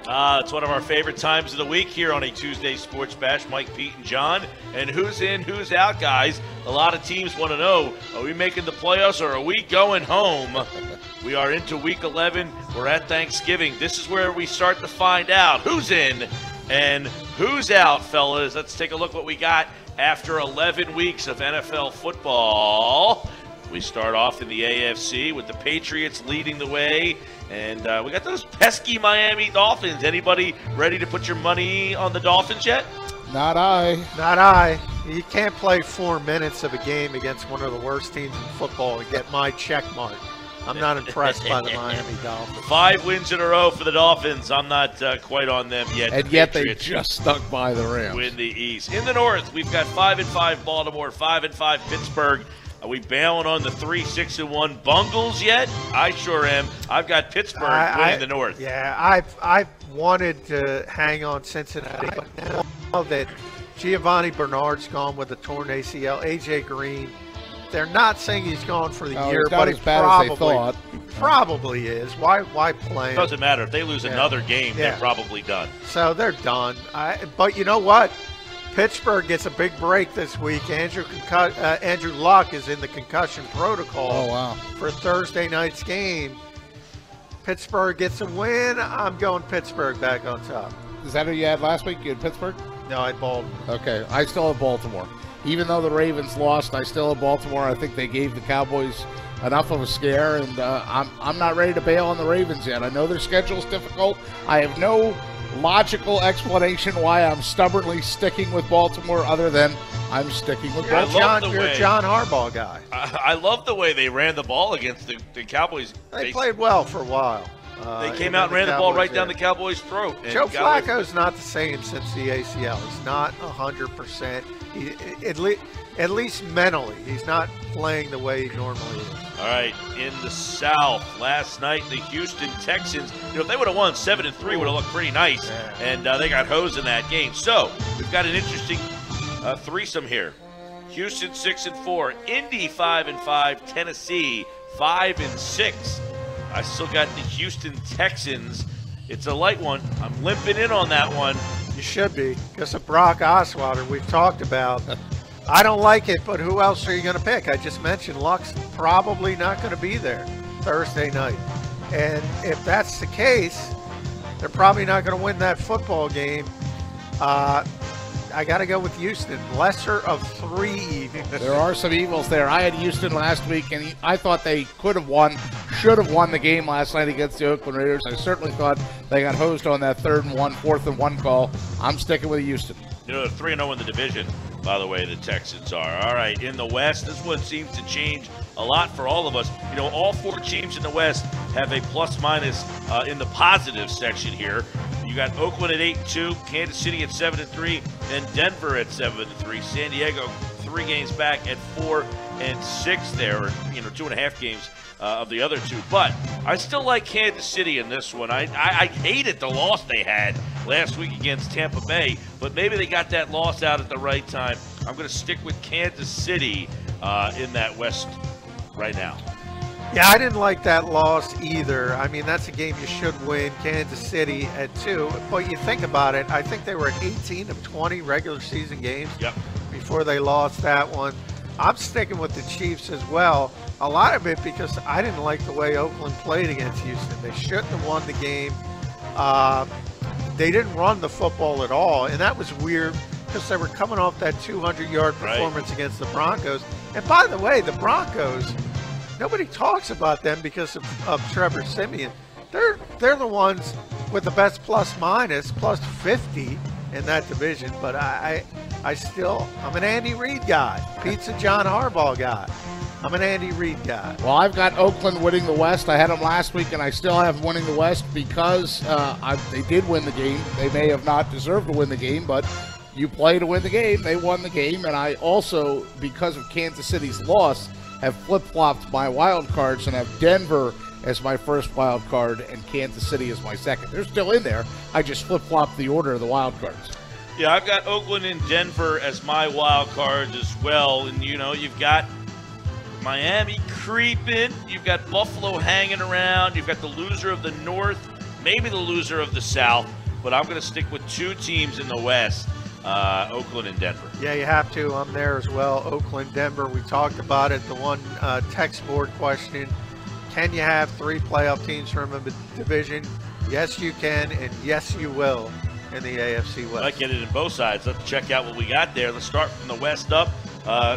It's one of our favorite times of the week here on a Tuesday Sports Bash. Mike, Pete, and John. And who's in, who's out, guys? A lot of teams want to know, are we making the playoffs or are we going home? We are into Week 11. We're at Thanksgiving. This is where we start to find out who's in and who's out, fellas. Let's take a look what we got after 11 weeks of NFL football. We start off in the AFC with the Patriots leading the way. And we got those pesky Miami Dolphins. Anybody ready to put your money on the Dolphins yet? Not I. Not I. You can't play 4 minutes of a game against one of the worst teams in football and get my check mark. I'm not impressed by the Miami Dolphins. 5 wins in a row for the Dolphins. I'm not quite on them yet. And yet they just stuck by the Rams. Win the East. In the North, we've got 5-5 Baltimore, 5-5 Pittsburgh. Are we bailing on the 3-6-1 Bungles yet? I sure am. I've got Pittsburgh winning the North. Yeah, I've wanted to hang on Cincinnati, but now that Giovanni Bernard's gone with a torn ACL, A.J. Green, they're not saying he's gone for the year, but he probably is. Why play him? Doesn't matter. If they lose another game, they're probably done. So they're done. But you know what? Pittsburgh gets a big break this week. Andrew Luck is in the concussion protocol for Thursday night's game. Pittsburgh gets a win. I'm going Pittsburgh back on top. Is that who you had last week? You had Pittsburgh? No, I had Baltimore. Okay, I still have Baltimore. Even though the Ravens lost, I still have Baltimore. I think they gave the Cowboys enough of a scare, and I'm not ready to bail on the Ravens yet. I know their schedule's difficult. I have no logical explanation why I'm stubbornly sticking with Baltimore other than I'm sticking with Baltimore. You're a John Harbaugh guy. I love the way they ran the ball against the Cowboys. They played well for a while. They came out and ran the ball right down the Cowboys' throat. Joe Flacco's not the same since the ACL. He's not 100%. At least mentally, he's not playing the way he normally is. All right, in the South, last night the Houston Texans, if they would have won 7-3, would have looked pretty nice, and they got hosed in that game. So we've got an interesting threesome here. Houston 6-4, Indy 5-5, Tennessee 5-6. I still got the Houston Texans. It's a light one. I'm limping in on that one. You should be, because of Brock Osweiler we've talked about. I don't like it, but who else are you going to pick? I just mentioned Luck's probably not going to be there Thursday night. And if that's the case, they're probably not going to win that football game. I got to go with Houston. Lesser of 3 even. There are some evils there. I had Houston last week, and I thought they could have won, should have won the game last night against the Oakland Raiders. I certainly thought they got hosed on that 3rd and 1, 4th and 1 call. I'm sticking with Houston. They're 3-0 in the division, by the way, the Texans are. All right, in the West, this one seems to change a lot for all of us. All 4 teams in the West have a plus-minus in the positive section here. You got Oakland at 8-2, Kansas City at 7-3, and Denver at 7-3. San Diego 3 games back at 4-6 there, or 2.5 games of the other 2. But I still like Kansas City in this one. I hated the loss they had last week against Tampa Bay, but maybe they got that loss out at the right time. I'm going to stick with Kansas City in that West right now. Yeah, I didn't like that loss either. I mean, that's a game you should win, Kansas City at 2. But you think about it, I think they were at 18 of 20 regular season games before they lost that one. I'm sticking with the Chiefs as well. A lot of it because I didn't like the way Oakland played against Houston. They shouldn't have won the game. They didn't run the football at all, and that was weird because they were coming off that 200-yard performance against the Broncos. And by the way, the Broncos, nobody talks about them because of Trevor Siemian. They're the ones with the best plus-minus, plus 50 in that division. But I'm an Andy Reid guy. Pete's a John Harbaugh guy. I'm an Andy Reid guy. Well, I've got Oakland winning the West. I had them last week, and I still have winning the West because they did win the game. They may have not deserved to win the game, but you play to win the game. They won the game, and I also, because of Kansas City's loss, have flip-flopped my wild cards and have Denver as my first wild card and Kansas City as my second. They're still in there. I just flip-flopped the order of the wild cards. Yeah, I've got Oakland and Denver as my wild cards as well. And, you've got Miami creeping. You've got Buffalo hanging around. You've got the loser of the North, maybe the loser of the South, but I'm going to stick with two teams in the West, Oakland and Denver. Yeah, you have to. I'm there as well. Oakland, Denver, we talked about it. The one text board question, can you have 3 playoff teams from a division? Yes, you can, and yes, you will in the AFC West. I get it in both sides. Let's check out what we got there. Let's start from the West up.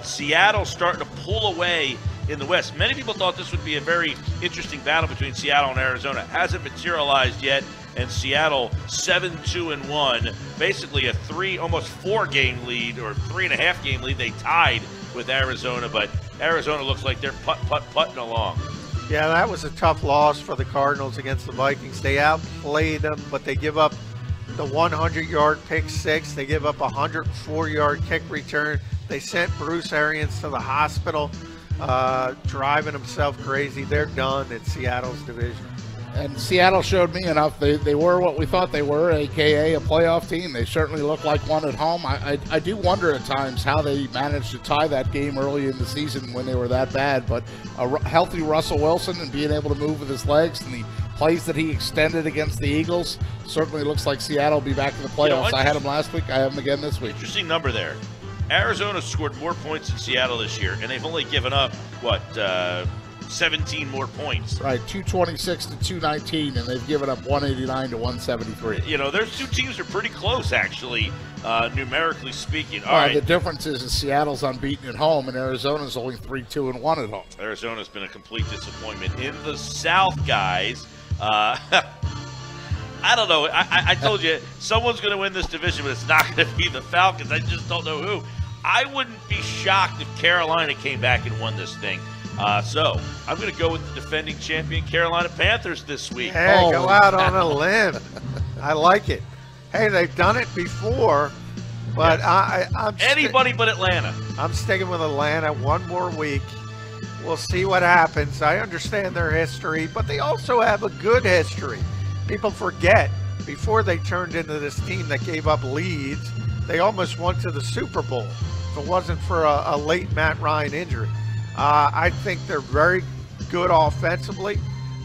Seattle starting to pull away in the West. Many people thought this would be a very interesting battle between Seattle and Arizona. Hasn't materialized yet, and Seattle 7-2-1, basically a almost 4-game lead or 3.5-game lead. They tied with Arizona, but Arizona looks like they're putting along. Yeah, that was a tough loss for the Cardinals against the Vikings. They outplayed them, but they give up the 100-yard pick six. They give up a 104-yard kick return. They sent Bruce Arians to the hospital, driving himself crazy. They're done in Seattle's division. And Seattle showed me enough. They were what we thought they were, a.k.a. a playoff team. They certainly look like one at home. I do wonder at times how they managed to tie that game early in the season when they were that bad. But a healthy Russell Wilson and being able to move with his legs and the plays that he extended against the Eagles certainly looks like Seattle will be back in the playoffs. I had them last week. I have them again this week. Interesting number there. Arizona scored more points than Seattle this year, and they've only given up, 17 more points. Right, 226 to 219, and they've given up 189 to 173. You know, those two teams are pretty close, actually, numerically speaking. All right. The difference is Seattle's unbeaten at home, and Arizona's only 3-2-1 at home. Arizona's been a complete disappointment. In the South, guys, I don't know. I told you, someone's going to win this division, but it's not going to be the Falcons. I just don't know who. I wouldn't be shocked if Carolina came back and won this thing. So I'm going to go with the defending champion Carolina Panthers this week. Hey, go out on a limb. I like it. Hey, they've done it before, but yes. I'm anybody but Atlanta. I'm sticking with Atlanta one more week. We'll see what happens. I understand their history, but they also have a good history. People forget, before they turned into this team that gave up leads, they almost went to the Super Bowl if it wasn't for a late Matt Ryan injury. I think they're very good offensively.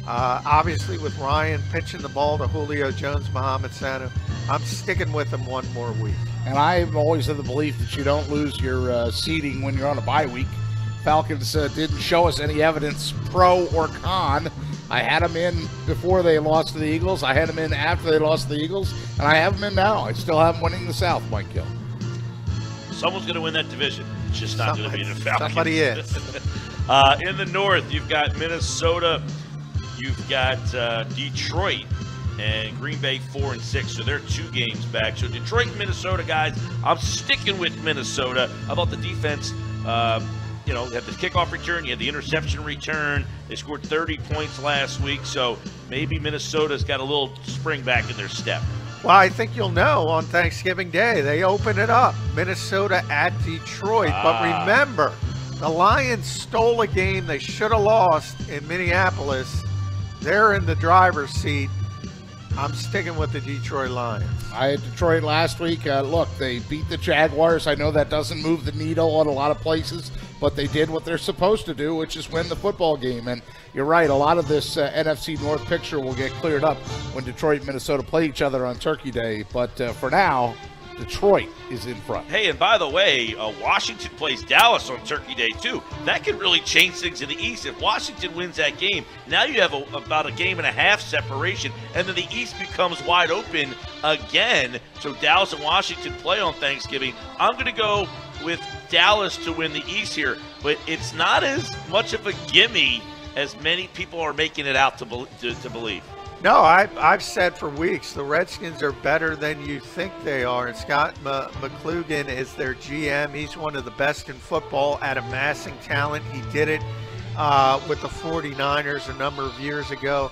Obviously, with Ryan pitching the ball to Julio Jones, Mohamed Sanu, I'm sticking with them one more week. And I've always had the belief that you don't lose your seeding when you're on a bye week. Falcons didn't show us any evidence, pro or con. I had them in before they lost to the Eagles. I had them in after they lost to the Eagles. And I have them in now. I still have them winning the South, Mike Gill. Someone's going to win that division. It's just not going to be the Falcons. Somebody is. In the North, you've got Minnesota. You've got Detroit and Green Bay 4-6. So they're 2 games back. So Detroit and Minnesota, guys, I'm sticking with Minnesota. I thought the defense, you had the kickoff return. You had the interception return. They scored 30 points last week. So maybe Minnesota's got a little spring back in their step. Well, I think you'll know on Thanksgiving Day. They open it up. Minnesota at Detroit. But remember, the Lions stole a game they should have lost in Minneapolis. They're in the driver's seat. I'm sticking with the Detroit Lions. I had Detroit last week. Look, they beat the Jaguars. I know that doesn't move the needle on a lot of places, but they did what they're supposed to do, which is win the football game. And you're right, a lot of this NFC North picture will get cleared up when Detroit and Minnesota play each other on Turkey Day. But for now, Detroit is in front. Hey, and by the way, Washington plays Dallas on Turkey Day, too. That could really change things in the East. If Washington wins that game, now you have about a game and a half separation, and then the East becomes wide open again. So Dallas and Washington play on Thanksgiving. I'm going to go with Dallas to win the East here, but it's not as much of a gimme as many people are making it out to believe. No, I've said for weeks the Redskins are better than you think they are. And Scott McMullen is their GM. He's one of the best in football at amassing talent. He did it with the 49ers a number of years ago.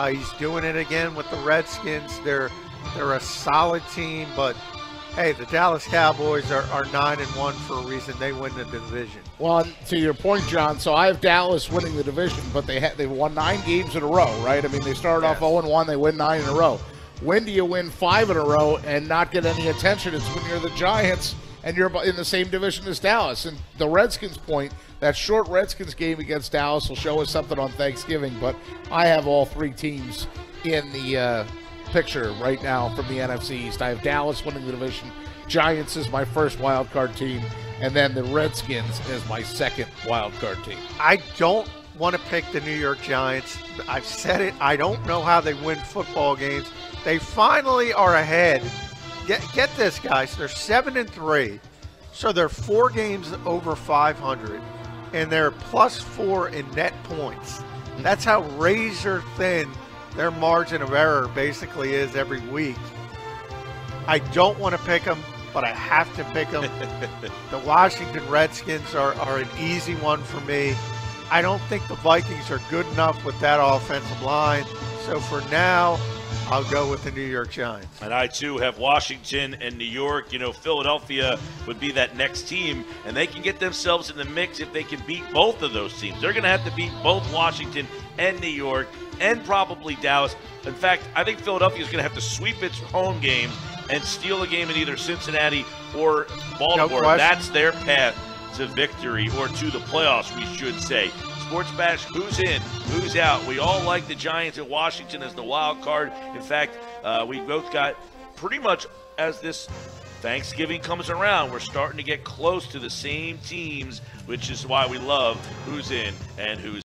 He's doing it again with the Redskins. They're a solid team, but hey, the Dallas Cowboys are 9-1 for a reason. They win the division. Well, to your point, John, so I have Dallas winning the division, but they've won 9 games in a row, right? I mean, they started off 0-1, they win 9 in a row. When do you win 5 in a row and not get any attention? It's when you're the Giants and you're in the same division as Dallas. And the Redskins point, that short Redskins game against Dallas will show us something on Thanksgiving, but I have all 3 teams in the picture right now from the NFC East. I have Dallas winning the division, Giants is my first wild card team, and then the Redskins is my second wild card team. I don't want to pick the New York Giants. I've said it. I don't know how they win football games. They finally are ahead. Get this, guys. They're 7-3, so they're 4 games over 500, and they're +4 in net points. That's how razor thin their margin of error basically is every week. I don't want to pick them, but I have to pick them. The Washington Redskins are an easy one for me. I don't think the Vikings are good enough with that offensive line. So for now, I'll go with the New York Giants. And I, too, have Washington and New York. You know, Philadelphia would be that next team, and they can get themselves in the mix if they can beat both of those teams. They're going to have to beat both Washington and New York and probably Dallas. In fact, I think Philadelphia is going to have to sweep its home game and steal a game in either Cincinnati or Baltimore. No, that's their path to victory, or to the playoffs, we should say. Sports Bash, who's in, who's out? We all like the Giants and Washington as the wild card. In fact, we both got pretty much, as this Thanksgiving comes around, we're starting to get close to the same teams, which is why we love who's in and who's